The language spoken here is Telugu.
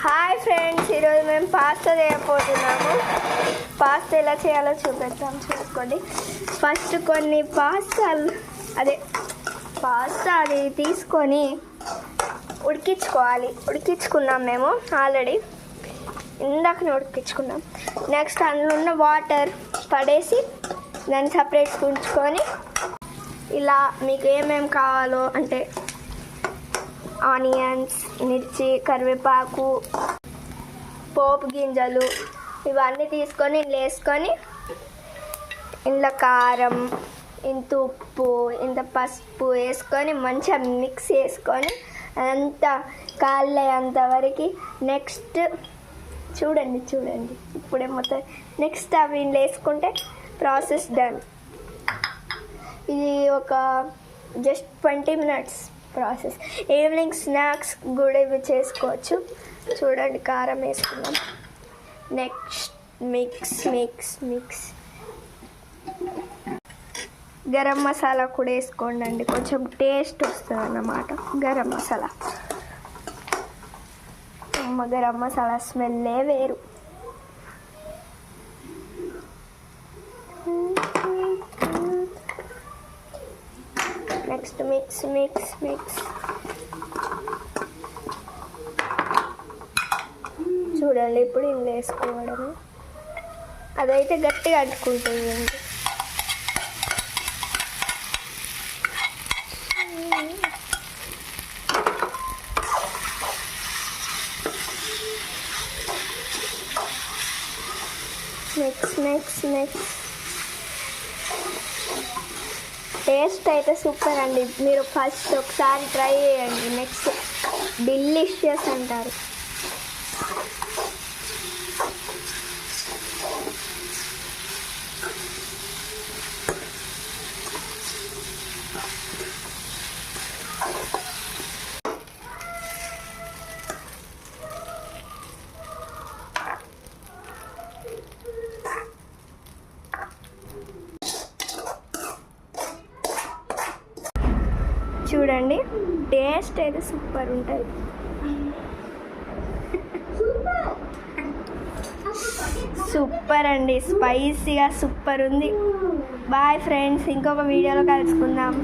హాయ్ ఫ్రెండ్స్, ఈరోజు మేము పాస్తా చేయబోతున్నాము. పాస్తా ఎలా చేయాలో చూపిద్దాం. చూసుకోండి. ఫస్ట్ కొన్ని పాస్తా అది తీసుకొని ఉడికించుకున్నాం. మేము ఆల్రెడీ ఇందాకనే ఉడికించుకున్నాం. నెక్స్ట్ అందులో ఉన్న వాటర్ పడేసి దాన్ని సపరేట్ ఉంచుకొని ఇలా మీకు ఏమేమి కావాలో అంటే ఆనియన్స్, మిర్చి, కరివేపాకు, పోపు గింజలు ఇవన్నీ తీసుకొని ఇందులో వేసుకొని ఇందులో కారం, ఇంత ఉప్పు, ఇంత పసుపు వేసుకొని మంచిగా మిక్స్ చేసుకొని అంతా కాళ్ళేంతవరకు నెక్స్ట్ చూడండి ఇప్పుడే మొత్తం నెక్స్ట్ అవి ఇందులో వేసుకుంటే ప్రాసెస్ డన్. ఇది ఒక just 20 minutes process. Evening snacks కూడా ఇవి చేసుకోవచ్చు. చూడండి, కారం వేసుకున్నాం. నెక్స్ట్ మిక్స్ గరం మసాలా కూడా వేసుకోండి, కొంచెం టేస్ట్ వస్తుంది అన్నమాట. గరం మసాలా స్మెల్లే వేరు. నెక్స్ట్ మిక్స్ చూడండి. ఇప్పుడు ఇందులో వేసుకోవడము. అదైతే గట్టిగా అడ్డుకుంటుంది. నెక్స్ట్ టేస్ట్ అయితే సూపర్ అండి. మీరు ఫస్ట్ ఒకసారి ట్రై చేయండి. నెక్స్ట్ డిలీషియస్ అంటారు. చూడండి, టేస్ట్ అయితే సూపర్ ఉంటుంది. సూపర్ అండి, స్పైసీగా సూపర్ ఉంది. బాయ్ ఫ్రెండ్స్, ఇంకొక వీడియోలో కలుసుకుందాం.